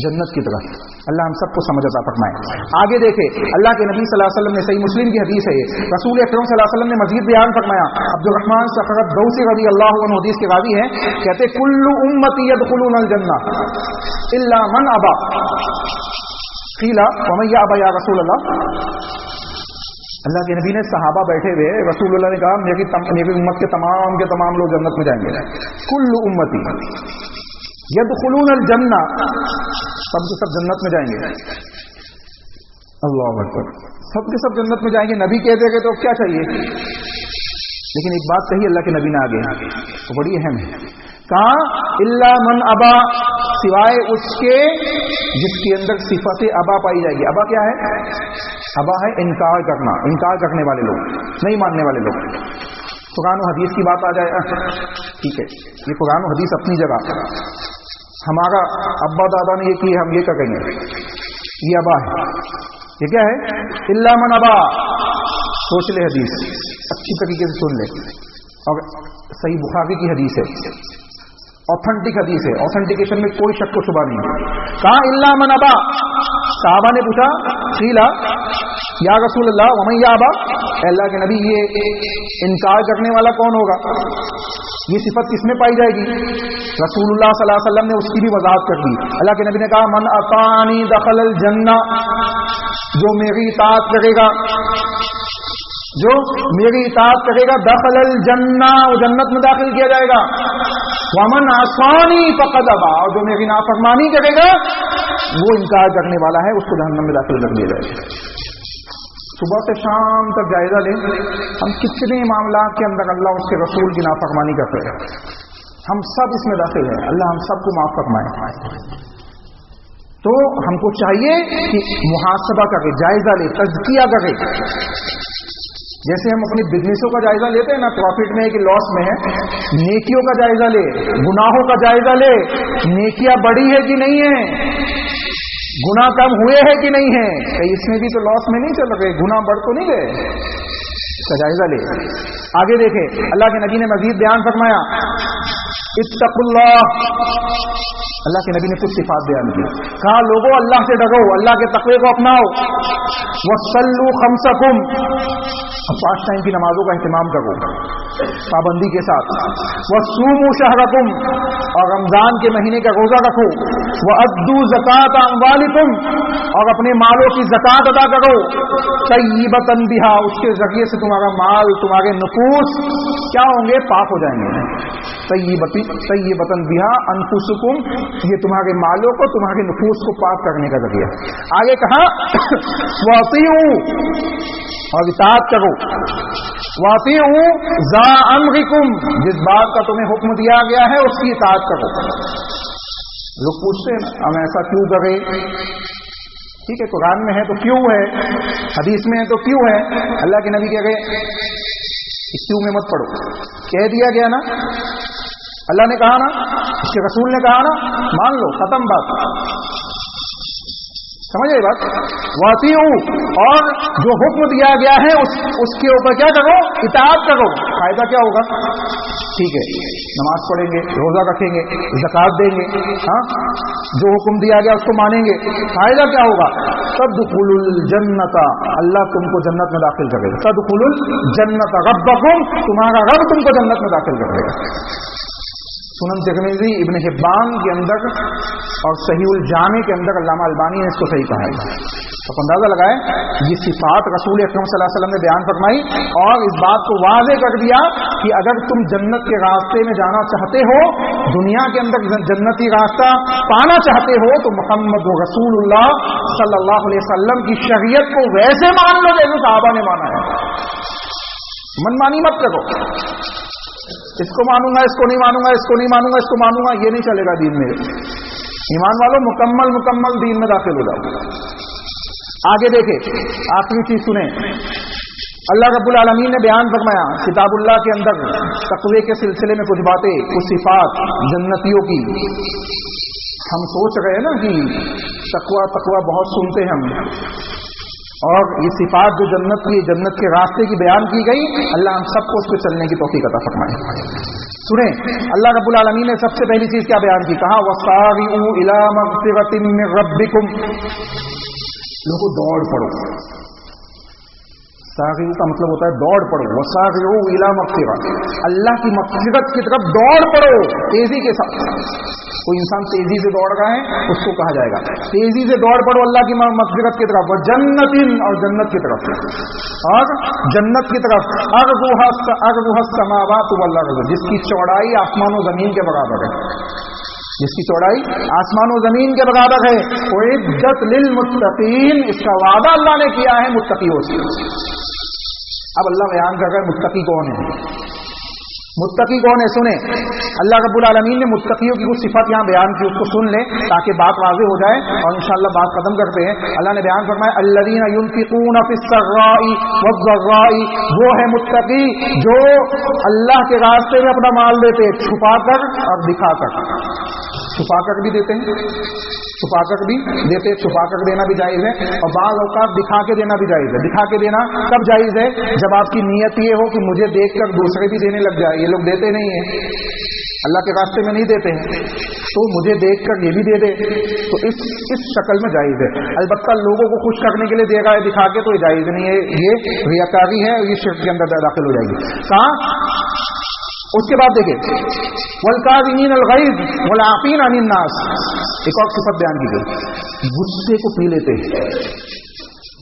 جنت کی طرف. اللہ ہم سب کو سمجھ عطا فرمائے. آگے دیکھیں, اللہ کے نبی صلی اللہ علیہ وسلم نے, صحیح مسلم کی حدیث ہے یہ, رسول اکرم صلی اللہ علیہ وسلم نے مزید بیان فرمایا. عبد الرحمن صخر الدوسی رضی اللہ عنہ حدیث کے راوی ہیں, کہتے کل امتی يدخلون الجنہ الا من ابا. قیل ومن یابى یا رسول اللہ. اللہ کے نبی نے, صحابہ بیٹھے ہوئے, رسول اللہ نے کہا میری امت کے تمام لوگ جنت میں جائیں گے. کل امتی یدخلون الجنہ, سب کے سب جنت میں جائیں گے. اللہ اکبر, سب کے سب جنت میں جائیں گے. نبی کہہ دے گے تو کیا چاہیے, لیکن ایک بات کہی اللہ کے نبی نے آگے, تو بڑی اہم ہے. کہا الا من ابا, سوائے اس کے جس کے اندر صفت ابا پائی جائے گی. ابا کیا ہے؟ ابا ہے انکار کرنا, انکار کرنے والے لوگ, نہیں ماننے والے لوگ. قرآن و حدیث کی بات آ جائے, ٹھیک ہے, یہ قرآن و حدیث اپنی جگہ, ہمارا ابا دادا نے یہ کی, ہم یہ کہیں گے, یہ ابا ہے. یہ کیا ہے؟ الا من ابا. سوچ لے, حدیث اچھی طریقے سے سن لے, اور صحیح بخاری کی حدیث ہے, آتھینٹک حدیث ہے, آتھینٹیکیشن میں کوئی شک و شبہ نہیں. کہا الا من ابا. صحابہ نے پوچھا, قیل یا رسول اللہ ومن یابا, اے اللہ کے نبی یہ انکار کرنے والا کون ہوگا, یہ صفت کس میں پائی جائے گی؟ رسول اللہ صلی اللہ علیہ وسلم نے اس کی بھی وضاحت کر دی. اللہ کے نبی نے کہا من اطاعنی دخل الجنہ, جو میری اطاعت کرے گا, جو میری اطاعت کرے گا, دخل الجنہ, وہ جنت میں داخل کیا جائے گا. ومن عصانی فقد ابا, اور جو میری نافرمانی کرے گا وہ انکار کرنے والا ہے, اس کو جہنم میں داخل کر دیا جائے گا. صبح سے شام تک جائزہ لیں, ہم کتنے معاملات کے اندر اللہ اس کے رسول کی نافرمانی کرتے ہیں. ہم سب اس میں داخل ہیں, اللہ ہم سب کو معاف فرمائے. تو ہم کو چاہیے کہ محاسبہ کرے, جائزہ لے, تزکیہ کرے. جیسے ہم اپنی بزنسوں کا جائزہ لیتے ہیں نا, پروفٹ میں ہے کہ لاس میں ہے, نیکیوں کا جائزہ لے, گناہوں کا جائزہ لے, نیکیاں بڑی ہے کہ نہیں ہے, گناہ کم ہوئے ہیں کہ نہیں ہے, اس میں بھی تو لاس میں نہیں چل رہے, گناہ بڑھ تو نہیں گئے, اس کا جائزہ لے. آگے دیکھیں, اللہ کے نبی نے مزید بیان فرمایا, اتقوا اللہ. اللہ کے نبی نے کچھ صفات بیان کی, کہا لوگوں اللہ سے ڈرو, اللہ کے تقوی کو اپناؤ. وصلوا خمسکم, 5 ٹائم کی نمازوں کا اہتمام کرو پابندی کے ساتھ. وصوموا شہرکم, اور رمضان کے مہینے کا روزہ رکھو. وادوا زکات اموالکم, اور اپنے مالوں کی زکات ادا کرو. طیبۃ بہا, اس کے ذریعے سے تمہارا مال, تمہارے نفوس کیا ہوں گے, پاک ہو جائیں گے. طیبۃ بہا انفسکم, یہ تمہارے مالوں کو, تمہارے نفوس کو پاک کرنے کا ذریعہ. آگے کہا واطیعوا, اور اطاعت کرو. واطیعوا ذا امرکم, جس بات کا تمہیں حکم دیا گیا ہے اس کی اطاعت کرو. لوگ پوچھتے ہیں ہم ایسا کیوں کریں, ٹھیک ہے, قرآن میں ہے تو کیوں ہے, حدیث میں ہے تو کیوں ہے. اللہ کے نبی کہہ گئے اس کیوں میں مت پڑھو, کہہ دیا گیا نا, اللہ نے کہا نا, اس کے رسول نے کہا نا, مان لو, ختم بات. سمجھ آئی بات. واطیعوا, اور جو حکم دیا گیا ہے اس کے اوپر کیا کرو, اطاعت کرو. فائدہ کیا ہوگا ٹھیک ہے، نماز پڑھیں گے، روزہ رکھیں گے، زکوٰۃ دیں گے، ہاں جو حکم دیا گیا اس کو مانیں گے، فائدہ کیا ہوگا؟ تدخلوا الجنت، اللہ تم کو جنت میں داخل کرے گا. تدخلوا الجنت ربکم، تمہارا رب تم کو جنت میں داخل کرے گا. سنن ترمذی، ابن حبان کے اندر اور صحیح الجامع کے اندر علامہ البانی نے اس کو صحیح کہا ہے. تو اندازہ لگائیں یہ صفات رسول اکرم صلی اللہ علیہ وسلم نے بیان فرمائی اور اس بات کو واضح کر دیا کہ اگر تم جنت کے راستے میں جانا چاہتے ہو، دنیا کے اندر جنتی راستہ پانا چاہتے ہو، تو محمد رسول اللہ صلی اللہ علیہ وسلم کی شریعت کو ویسے مان لو جیسے صحابہ نے مانا ہے. من مانی مت کرو، اس کو مانوں گا، اس کو نہیں مانوں گا، اس کو نہیں مانوں گا، اس کو مانوں گا، یہ نہیں چلے گا دین میں. ایمان والوں مکمل دین میں داخل ہو جاؤ. آگے دیکھیں، آخری چیز سنیں. اللہ رب العالمین نے بیان فرمایا کتاب اللہ کے اندر تقوی کے سلسلے میں کچھ باتیں، کچھ صفات جنتیوں کی. ہم سوچ رہے ہیں نا کہ تقوی بہت سنتے ہیں ہم، اور یہ صفات جو جنت کی، جنت کے راستے کی بیان کی گئی، اللہ ہم سب کو اس پہ چلنے کی توفیق عطا فرمائے. سنیں اللہ رب العالمین نے سب سے پہلی چیز کیا بیان کی؟ کہا وَسَارِعُوا إِلَىٰ مَغْفِرَةٍ مِّن رَبِّكُمْ. لوگوں دوڑ پڑو. ساغیو کا مطلب ہوتا ہے دوڑ پڑو. وَسَارِعُوا إِلَىٰ مَغْفِرَةٍ، اللہ کی مغفرت کی طرف دوڑ پڑو تیزی کے ساتھ. کوئی انسان تیزی سے دوڑ رہا ہے اس کو کہا جائے گا تیزی سے دوڑ پڑو اللہ کی مغفرت کی طرف. وَجَنَّةٍ، اور جنت کی طرف، اور جنت کی طرف. عَرْضُهَا السَّمَاوَاتُ وَالْأَرْضُ، جس کی چوڑائی آسمان و زمین کے برابر ہے، جس کی چوڑائی آسمان و زمین کے برابر ہے. اعدت للمتقین، اس کا وعدہ اللہ نے کیا ہے متقیوں سے. اب اللہ بیان کر رہا ہے متقی کون ہے. متقی کون ہے سنیں. اللہ رب العالمین نے متقیوں کی کچھ صفات یہاں بیان کی، اس کو سن لیں تاکہ بات واضح ہو جائے اور انشاءاللہ بات ختم کرتے ہیں. اللہ نے بیان فرمایا الذین ينفقون فی السراء والضراء، وہ ہے متقی جو اللہ کے راستے میں اپنا مال دیتے، چھپا کر اور دکھا کر. چھپا کر بھی دیتے ہیں، چھپا کر بھی دیتے، چھپا کر دینا بھی جائز ہے، اور بعض اوقات دکھا کے دینا بھی جائز ہے. دکھا کے دینا کب جائز ہے؟ جب آپ کی نیت یہ ہو کہ مجھے دیکھ کر دوسرے بھی دینے لگ جائے. یہ لوگ دیتے نہیں ہیں، اللہ کے راستے میں نہیں دیتے ہیں، تو مجھے دیکھ کر یہ بھی دے دے، تو اس شکل میں جائز ہے. البتہ لوگوں کو خوش کرنے کے لیے دے گا ہے دکھا کے، تو یہ جائز نہیں ہے، یہ ریاکاری ہے، یہ شرک کے اندر داخل ہو جائے گی. کہاں؟ اس کے بعد دیکھیں والکاظمین الغیظ والعافین عن الناس، ایک اور صفت بیان کی گئی. غصے کو پی لیتے ہیں.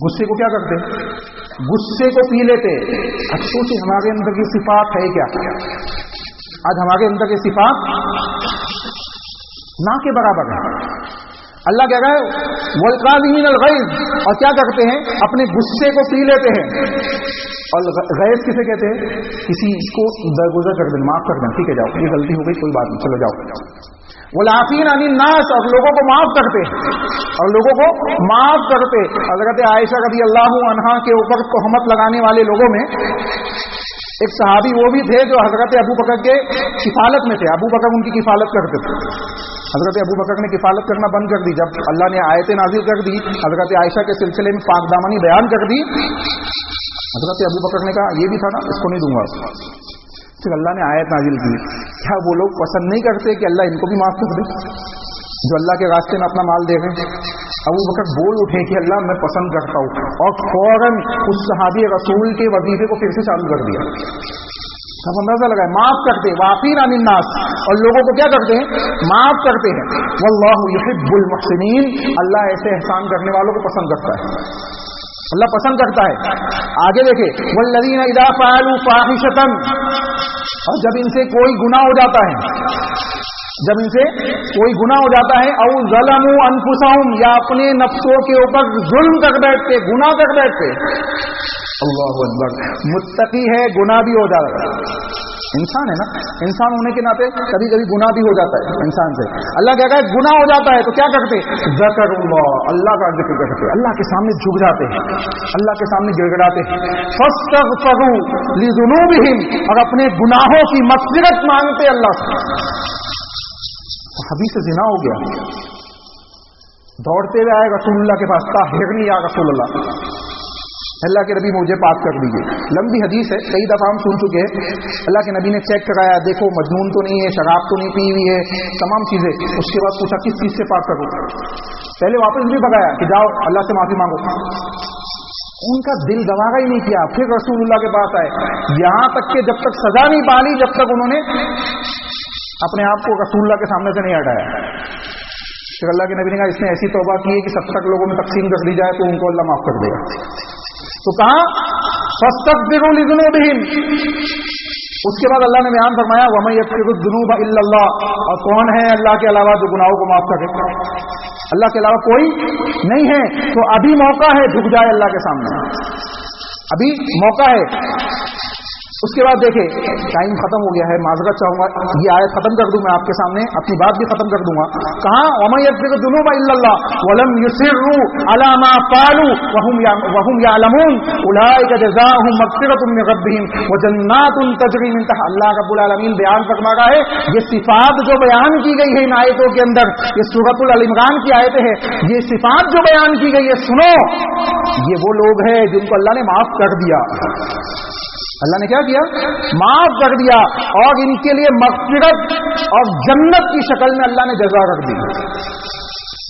غصے کو کیا کرتے ہیں؟ غصے کو پی لیتے. افسوس ہے ہمارے اندر کی صفات ہے کیا؟ آج ہمارے اندر کی صفات نہ کے برابر ہے. اللہ کہہ رہا ہے والکاظمین الغیظ، اور کیا کرتے ہیں؟ اپنے غصے کو پی لیتے ہیں. اور غیظ کسے کہتے ہیں؟ کسی کو درگزر کر دیں، معاف کر دیں، ٹھیک ہے جاؤ، یہ غلطی ہو گئی، کوئی بات نہیں، چلو جاؤ. والعافین عن الناس، اور لوگوں کو معاف کرتے ہیں، اور لوگوں کو معاف کرتے. حضرت عائشہ رضی اللہ عنہا کے اوپر تہمت لگانے والے لوگوں میں ایک صحابی وہ بھی تھے جو حضرت ابو بکر کے کفالت میں تھے. ابو بکر ان کی کفالت کرتے تھے. حضرت ابو بکر نے کفالت کرنا بند کر دی جب اللہ نے آیتیں نازل کر دی، حضرت عائشہ کے سلسلے میں پاک دامنی بیان کر دی. حضرت ابو بکر نے کہا یہ بھی تھا نا، اس کو نہیں دوں گا. پھر اللہ نے آیت نازل کی. کیا وہ لوگ پسند نہیں کرتے کہ اللہ ان کو بھی معاف کر دے جو اللہ کے راستے میں اپنا مال دے رہے ہیں؟ ابو بکر بول اٹھے کہ اللہ میں پسند کرتا ہوں، اور فوراً اس صحابی رسول کے وظیفے کو پھر سے چالو کر دیا. سب اندازہ لگائے، معاف کرتے. وعافین عن الناس، اور لوگوں کو کیا کرتے ہیں؟ معاف کرتے ہیں. واللہ یحب المحسنین، اللہ ایسے احسان کرنے والوں کو پسند کرتا ہے، اللہ پسند کرتا ہے. آگے دیکھیں والذین اذا فعلوا فاحشۃ، اور جب ان سے کوئی گناہ ہو جاتا ہے، جب ان سے کوئی گناہ ہو جاتا ہے، او ظلموا انفسہم، یا اپنے نفسوں کے اوپر ظلم کر بیٹھتے، گناہ کر بیٹھتے. اللہ اکبر. متقی ہے گناہ بھی ہو جاتا ہے، انسان ہے نا، انسان ہونے کے ناطے کبھی کبھی گناہ بھی ہو جاتا ہے انسان سے. اللہ کہتا ہے گناہ ہو جاتا ہے تو کیا کرتے؟ ذکر اللہ، اللہ کا ذکر کرتے، اللہ کے سامنے جھک جاتے ہیں، اللہ کے سامنے گر گڑاتے ہیں. فاستغفروا لذنوبہم، اور اپنے گناہوں کی مغفرت مانگتے اللہ سے. حبیب سے زنا ہو گیا، دوڑتے ہوئے آئے رسول اللہ کے پاس، طاہرنی یا رسول اللہ، اللہ کے نبی مجھے پاک کر دیجیے. لمبی حدیث ہے, کئی دفعہ ہم سن چکے ہیں. اللہ کے نبی نے چیک کرایا, دیکھو مجنون تو نہیں ہے, شراب تو نہیں پی ہوئی ہے, تمام چیزیں. اس کے بعد پوچھا کس چیز سے پاک کروں. پہلے واپس بھی بھگایا کہ جاؤ اللہ سے معافی مانگو. ان کا دل گوارا ہی نہیں کیا. پھر رسول اللہ کے پاس آئے, یہاں تک کہ جب تک سزا نہیں پالی جب تک انہوں نے اپنے آپ کو رسول اللہ کے سامنے سے نہیں ہٹایا. پھر اللہ کے نبی نے کہا اس نے ایسی توبہ کی ہے کہ 70 لوگوں میں تقسیم کر دی جائے تو ان کو اللہ معاف کر دے گا. تو کہا فاستغفروا لذنوبہم. اس کے بعد اللہ نے بیان فرمایا وَمَن یغفر الذُّنُوبَ إِلَّا اللَّهُ. اور کون ہے اللہ کے علاوہ جو گناہوں کو معاف کرے؟ اللہ کے علاوہ کوئی نہیں ہے. تو ابھی موقع ہے جھک جائے اللہ کے سامنے, ابھی موقع ہے. اس کے بعد دیکھیں ٹائم ختم ہو گیا ہے, معذرت چاہوں گا, یہ آیت ختم کر دوں میں آپ کے سامنے, اپنی بات بھی ختم کر دوں گا. کہاں وَمَن يَغْفِرُ الذُّنُوبَ إِلَّا اللَّهُ وَلَمْ يُصِرُّوا عَلَى مَا فَعَلُوا وَهُمْ يَعْلَمُونَ أُولَٰئِكَ جَزَاؤُهُم مَغْفِرَةٌ مِّن رَّبِّهِمْ وَجَنَّاتٌ تَجْرِي مِن تحتها. اللہ رب العالمین بیان فرما رہا ہے یہ صفات جو بیان کی گئی ہے ان آیتوں کے اندر, یہ سورۃ ال عمران کی آیتیں ہیں, یہ صفات جو بیان کی گئی ہے سنو, یہ وہ لوگ ہیں جن کو اللہ نے معاف کر دیا. اللہ نے کیا کیا؟ معاف کر دیا, اور ان کے لیے مغفرت اور جنت کی شکل میں اللہ نے جزا رکھ دی.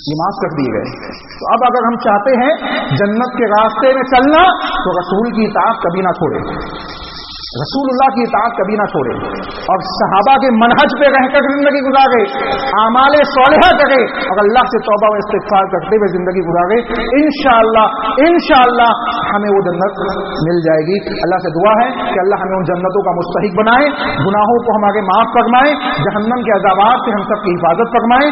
یہ معاف کر دیے گئے. تو اب اگر ہم چاہتے ہیں جنت کے راستے میں چلنا تو رسول کی اطاعت کبھی نہ چھوڑے, رسول اللہ کی اطاعت کبھی نہ چھوڑے, اور صحابہ کے منہج پہ رہ کر زندگی گزارے, اعمال صالحہ کرے, اور اللہ سے توبہ و استغفار کرتے ہوئے زندگی گزارے. انشاءاللہ ہمیں وہ جنت مل جائے گی. اللہ سے دعا ہے کہ اللہ ہمیں ان جنتوں کا مستحق بنائے, گناہوں کو ہمارے معاف فرمائے, جہنم کے عذابات سے ہم سب کی حفاظت فرمائے.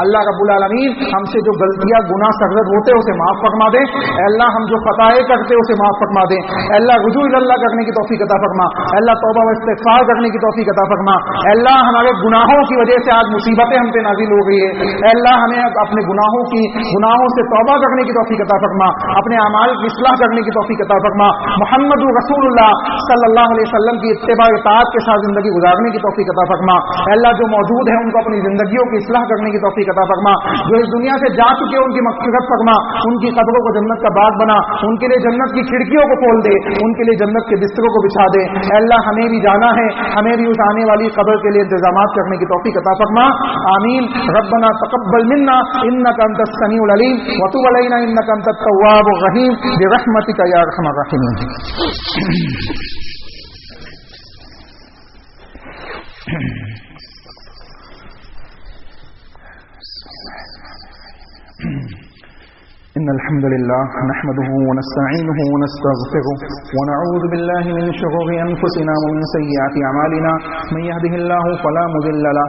اللہ رب العالمین ہم سے جو غلطیاں گناہ سرزد ہوتے اسے معاف فرما دے. اے اللہ ہم جو خطائیں کرتے اسے معاف فرما دے. اے اللہ رجوع اللہ کرنے کی توفیق عطا فرما. اے اللہ توبہ و استغفار کرنے کی توفیق عطا فرما. اے اللہ ہمارے گناہوں کی وجہ سے آج مصیبتیں ہم پہ نازل ہو گئی ہے. اے اللہ ہمیں اپنے گناہوں سے توبہ کرنے کی توفیق عطا فرما, اپنے اعمال کی اصلاح کرنے کی توفیق عطا فرما. محمد رسول اللہ صلی اللہ علیہ وسلم کی اتباع و اطاعت کے ساتھ زندگی گزارنے کی توفیق عطا فرما. اے اللہ جو موجود ہیں ان کو اپنی زندگیوں کی اصلاح کرنے کی توفیق عطا فرما. جو اس دنیا سے جا چکے ان کی مغفرت فرما, ان کی قبروں کو جنت کا باغ بنا, ان کے لیے جنت کی کھڑکیوں کو کھول دے, ان کے لیے جنت کے بستروں کو بچھا دے. اے اللہ ہمیں بھی جانا ہے, ہمیں بھی اس آنے والی قبر کے لیے انتظامات کرنے کی توفیق عطا فرما. آمین. ربنا تقبل منا انك انت السميع العليم وتب علينا انك انت التواب الرحيم برحمتك يا ارحم الراحمين. إن الحمد لله نحمده ونستعينه ونستغفره ونعوذ بالله من شرور أنفسنا ومن سيئات أعمالنا من يهده الله فلا مضل له